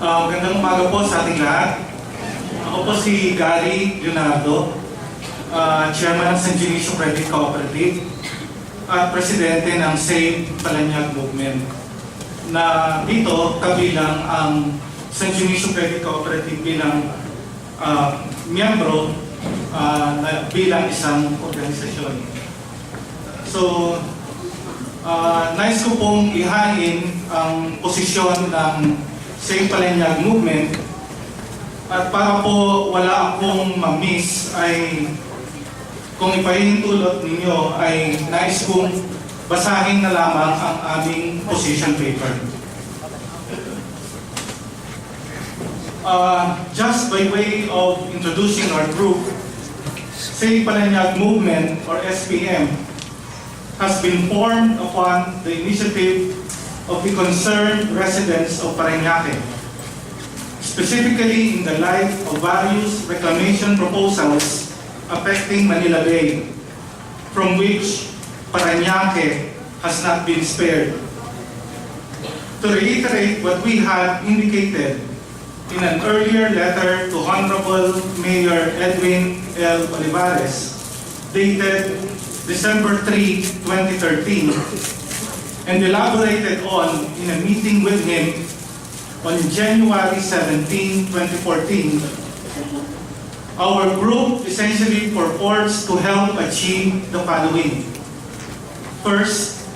Magandang umaga po sa ating lahat. Ako po si Gary Leonardo, Chairman ng San Dionisio Credit Cooperative at Presidente ng Save PARAÑAQUE Movement. Na dito kabilang ang San Dionisio Credit Cooperative bilang miyembro bilang isang organisasyon. So, nais ko pong ihain ang posisyon ng Save PARAÑAQUE Movement at para po wala akong ma-miss ay kung ipahintulot ninyo ay nais kong basahin na lamang ang aming position paper. Just by way of introducing our group, Save PARAñAQUE Movement or SPM has been formed upon the initiative of the concerned residents of Parañaque, specifically in the light of various reclamation proposals affecting Manila Bay, from which Parañaque has not been spared. To reiterate what we had indicated in an earlier letter to Honorable Mayor Edwin L. Olivares, dated December 3, 2013, and elaborated on in a meeting with him on January 17, 2014, our group essentially purports to help achieve the following. First,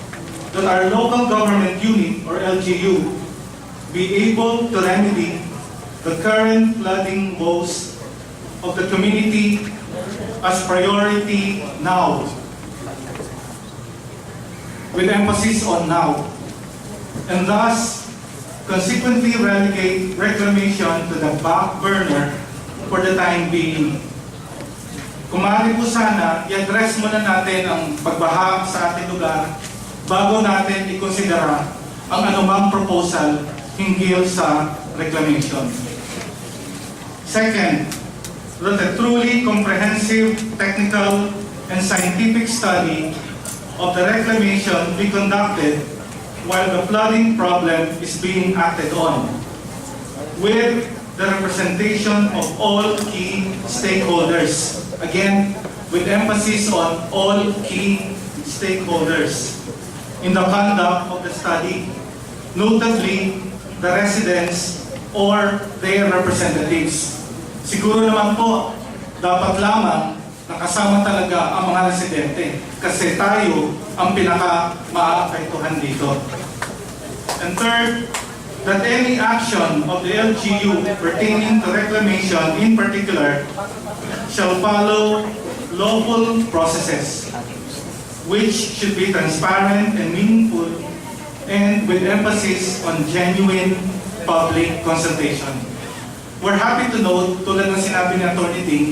that our local government unit, or LGU, be able to remedy the current flooding woes of the community as priority now, with emphasis on now, and thus consequently relegate reclamation to the back burner for the time being. Kung maaari po sana, i-address muna natin ang pagbaha sa ating lugar bago natin ikonsidera ang anumang proposal hinggil sa reclamation. Second, that a truly comprehensive technical and scientific study of the reclamation be conducted while the flooding problem is being acted on, with the representation of all key stakeholders. Again, with emphasis on all key stakeholders in the conduct of the study, notably the residents or their representatives. Siguro naman po, dapat lamang nakasama talaga ang mga residente kasi tayo ang pinaka-maapektuhan dito. And third, that any action of the LGU pertaining to reclamation in particular shall follow lawful processes which should be transparent and meaningful and with emphasis on genuine public consultation. We're happy to note, tulad ng sinabi ni Atty. Ding,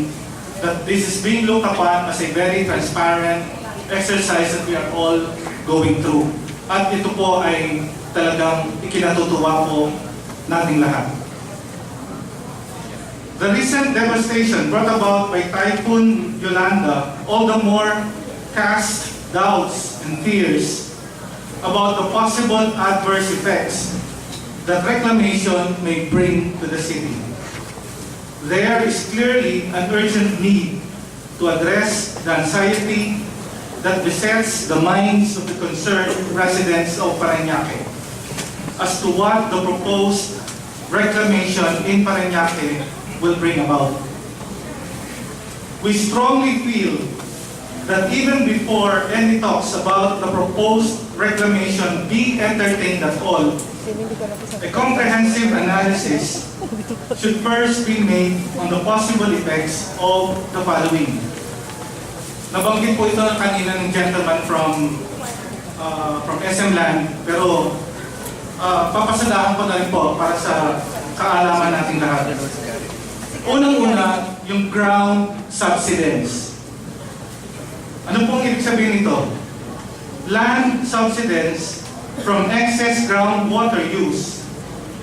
that this is being looked upon as a very transparent exercise that we are all going through. At ito po ay talagang ikinatutuwa po nating lahat. The recent devastation brought about by Typhoon Yolanda all the more cast doubts and fears about the possible adverse effects that reclamation may bring to the city. There is clearly an urgent need to address the anxiety that besets the minds of the concerned residents of Parañaque as to what the proposed reclamation in Parañaque will bring about. We strongly feel that even before any talks about the proposed reclamation be entertained at all, a comprehensive analysis should first be made on the possible effects of the following. Nabanggit po ito kanina ng gentleman from SM Land, pero papasadahan ko na rin po para sa kaalaman nating lahat. Unang-una, yung ground subsidence. Ano pong ibig sabihin nito? Land subsidence from excess groundwater use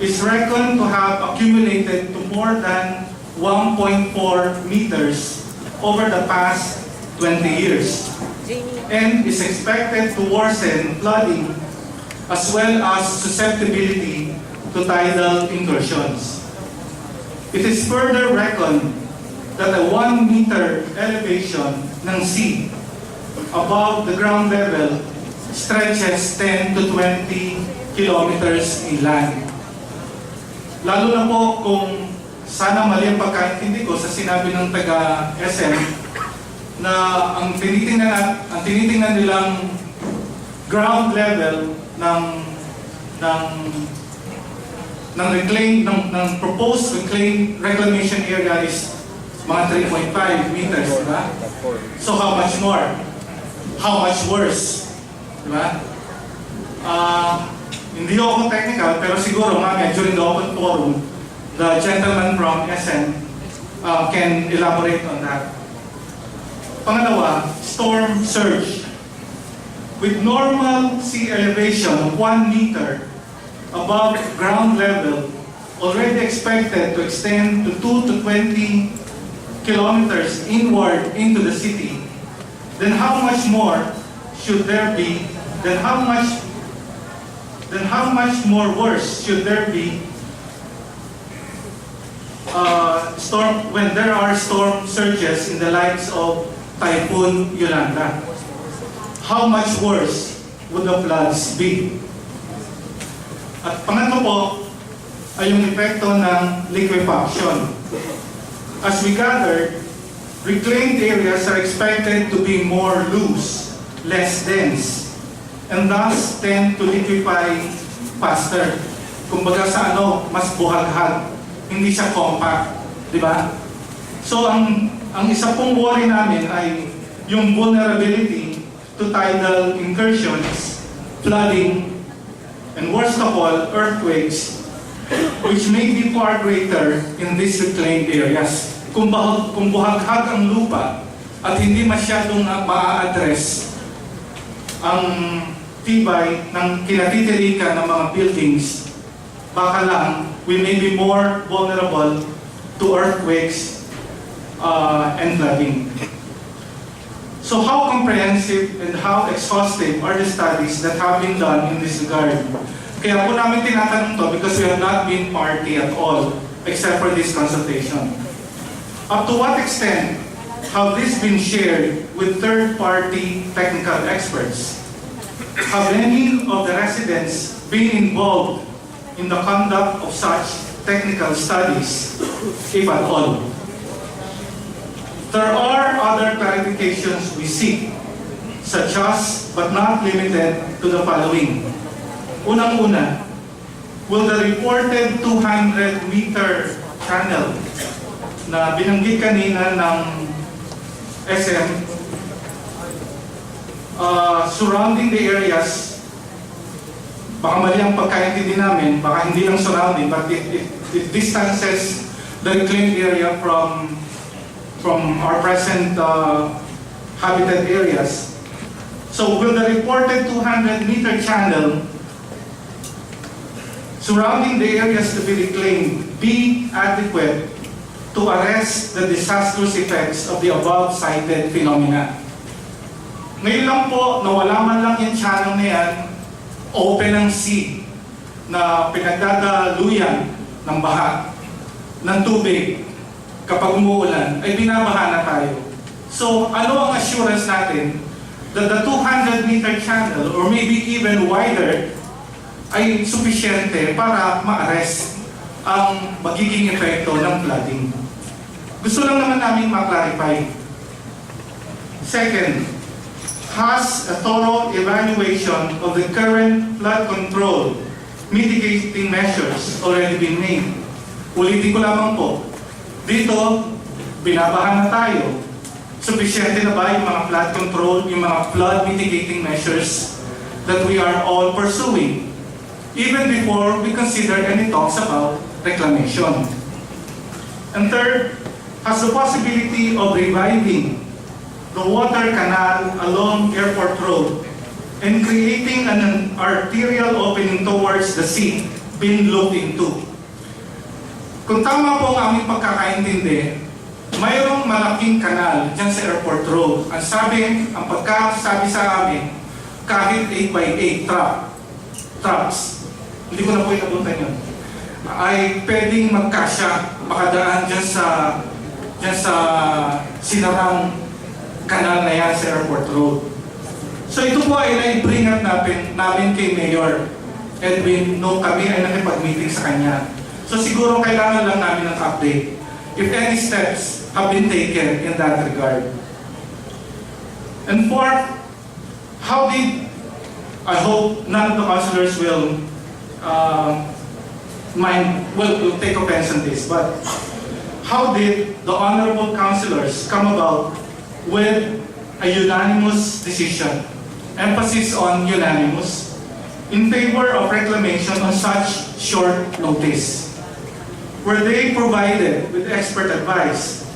is reckoned to have accumulated to more than 1.4 meters over the past 20 years and is expected to worsen flooding as well as susceptibility to tidal incursions. It is further reckoned that a 1 meter elevation ng sea above the ground level stretches 10 to 20 kilometers inland. Lalo na po kung sana mali ang pagkaintindi ko sa sinabi ng taga-SM na ang tinitingnan nilang ground level ng proposed reclamation area is mga 3.5 meters, diba? So how much more? How much worse? Diba? Hindi ako technical, pero siguro mamaya during the open forum, the gentleman from SM can elaborate on that. Pangalawa, storm surge. With normal sea elevation of 1 meter above ground level, already expected to extend to 2 to 20 kilometers inward into the city, then how much more should there be, then how much more worse should there be when there are storm surges in the likes of Typhoon Yolanda? How much worse would the floods be? At pangatlo po ay yung epekto ng liquefaction. As we gathered, reclaimed areas are expected to be more loose, less dense, and thus tend to liquefy faster. Kumbaga sa mas buhaghag, hindi siya compact, di ba? So ang isa pong worry namin ay yung vulnerability to tidal incursions, flooding, and worst of all, earthquakes, which may be far greater in these reclaimed areas. Kung buhaghag ang lupa at hindi masyadong ma-address ang tibay ng kinatitirikan ng mga buildings, baka lang we may be more vulnerable to earthquakes and flooding. So how comprehensive and how exhaustive are the studies that have been done in this regard? Kaya po namin tinatanong to because we have not been party at all except for this consultation. Up to what extent have this been shared with third-party technical experts? Have any of the residents been involved in the conduct of such technical studies, if at all? There are other clarifications we seek, such as, but not limited to the following. Unang-una, will the reported 200-meter channel na binanggit kanina ng SM surrounding the areas, baka mali ang pagkaintindi namin, baka hindi lang surrounding, but it distances the reclaimed area from our present habitat areas. So will the reported 200-meter channel surrounding the areas to be reclaimed be adequate to arrest the disastrous effects of the above-cited phenomena? Ngayon lang po, nawala man lang yung channel na yan, open ang sea na pinagdadaluyan ng baha, ng tubig. Kapag umuulan, ay binabaha na tayo. So, ano ang assurance natin that the 200-meter channel, or maybe even wider, ay sufisyente para ma-arrest ang magiging epekto ng flooding? Gusto lang naman namin ma-clarify. Second, has a thorough evaluation of the current flood control mitigating measures already been made? Ulitin ko lamang po. Dito, binabahan na tayo. Sufficiente na ba yung mga flood control, yung mga flood mitigating measures that we are all pursuing, even before we consider any talks about reclamation? And third, has the possibility of reviving the water canal along Airport Road and creating an arterial opening towards the sea been looked into? Kung tama po ang aming pagkakaintindi, mayroong malaking kanal dyan sa Airport Road. Ang pagkasabi sa amin, kahit 8x8 trucks, hindi ko na po inabutan yun. ay pwedeng magkasya, makadaan dyan sa sinarang kanal na yan sa Airport Road. So ito po ay na-bring up namin kay Mayor Edwin nung kami ay nakipag-meeting sa kanya. So siguro kailangan lang namin ng update if any steps have been taken in that regard. And fourth, I hope none of the councilors will take offense on this, but how did the honorable councilors come about with a unanimous decision, emphasis on unanimous, in favor of reclamation on such short notice? Were they provided with expert advice?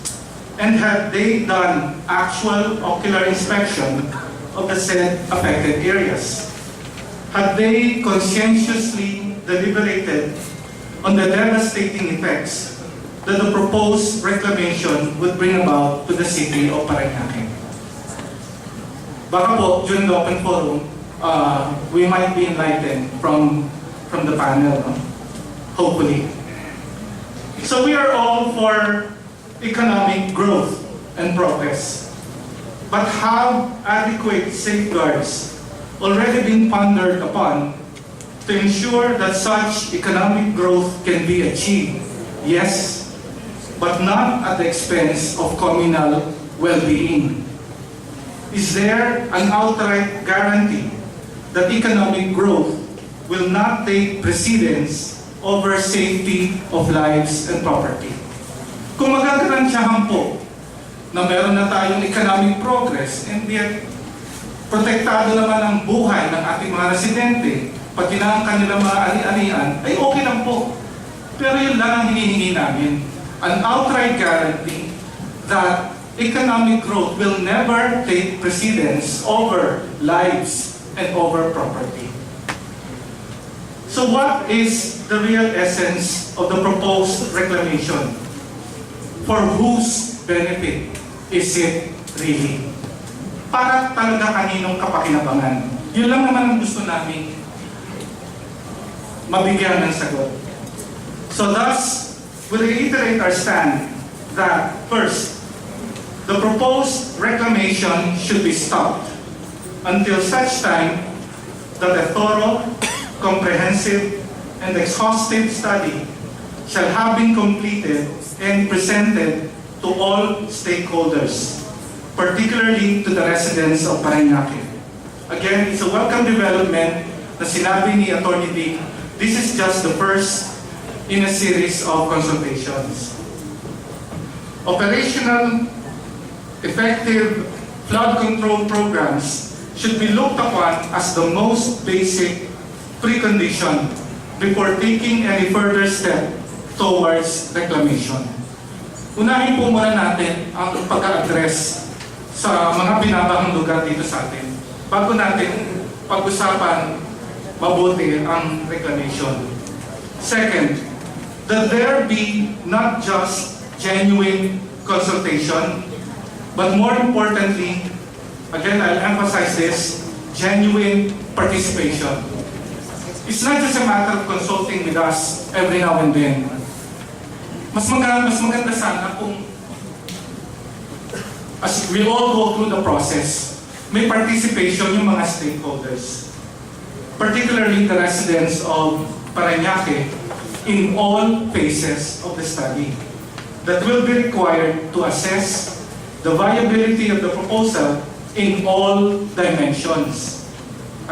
And had they done actual ocular inspection of the said affected areas? Had they conscientiously deliberated on the devastating effects that the proposed reclamation would bring about to the city of Parañaque? Baka po, during the open forum, we might be enlightened from the panel, no? Hopefully. So we are all for economic growth and progress, but have adequate safeguards already been pondered upon to ensure that such economic growth can be achieved? Yes, but not at the expense of communal well-being. Is there an outright guarantee that economic growth will not take precedence over safety of lives and property? Kung magagarantiyahan po na meron na tayong economic progress and yet protektado naman ang buhay ng ating mga residente, pati na ang kanilang mga ari-arian, ay okay lang po. Pero yun lang ang hinihingi namin. An outright guarantee that economic growth will never take precedence over lives and over property. So what is the real essence of the proposed reclamation? For whose benefit is it really? Para talaga kaninong kapakinabangan? Yun lang naman ang gusto namin mabigyan ng sagot. So thus, we reiterate our stand that first, the proposed reclamation should be stopped until such time that a thorough, comprehensive, and exhaustive study shall have been completed and presented to all stakeholders, particularly to the residents of Parañaque. Again, it's a welcome development na sinabi ni Atty. Vic. This is just the first in a series of consultations. Operational, effective flood control programs should be looked upon as the most basic precondition before taking any further step towards reclamation. Unahin po muna natin ang pag-address sa mga binabahang lugar dito sa atin bago natin pag-usapan mabuti ang reclamation. Second, that there be not just genuine consultation, but more importantly, again, I'll emphasize this, genuine participation. It's not just a matter of consulting with us every now and then. Mas maganda sana kung as we all go through the process, may participation yung mga stakeholders, particularly the residents of Parañaque in all phases of the study that will be required to assess the viability of the proposal in all dimensions.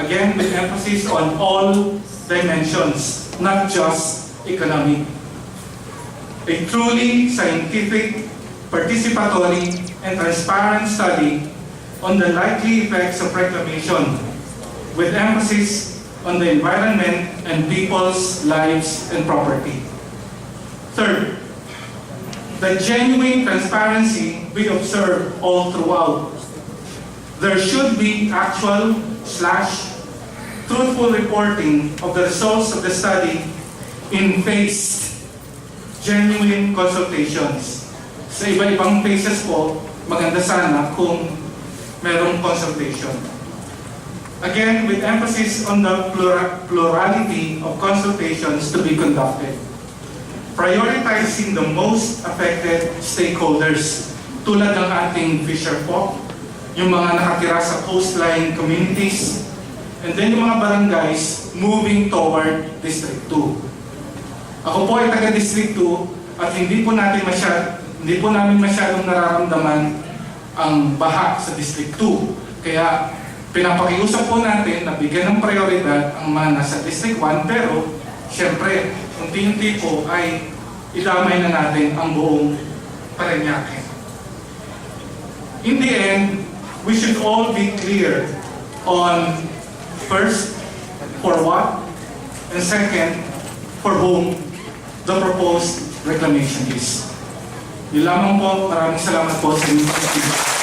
Again, with emphasis on all dimensions, not just economic. A truly scientific, participatory, and transparent study on the likely effects of reclamation, with emphasis on the environment and people's lives and property. Third, the genuine transparency we observe all throughout. There should be actual/truthful reporting of the results of the study in phased, genuine consultations. Sa iba-ibang phases po, maganda sana kung merong consultation. Again, with emphasis on the plurality of consultations to be conducted. prioritizing the most affected stakeholders tulad ng ating fisher folk, yung mga nakatira sa coastline communities, and then yung mga barangays moving toward District 2. Ako po ay taga District 2 at hindi po namin masyadong nararamdaman ang baha sa District 2. Kaya pinapakiusap po natin na bigyan ng prioridad ang mga nasa District 1, pero siyempre, unti-unti po ay idamay na natin ang buong Parañaque. In the end, we should all be clear on first, for what, and second, for whom the proposed reclamation is. Yun lamang po, maraming salamat po sa inyong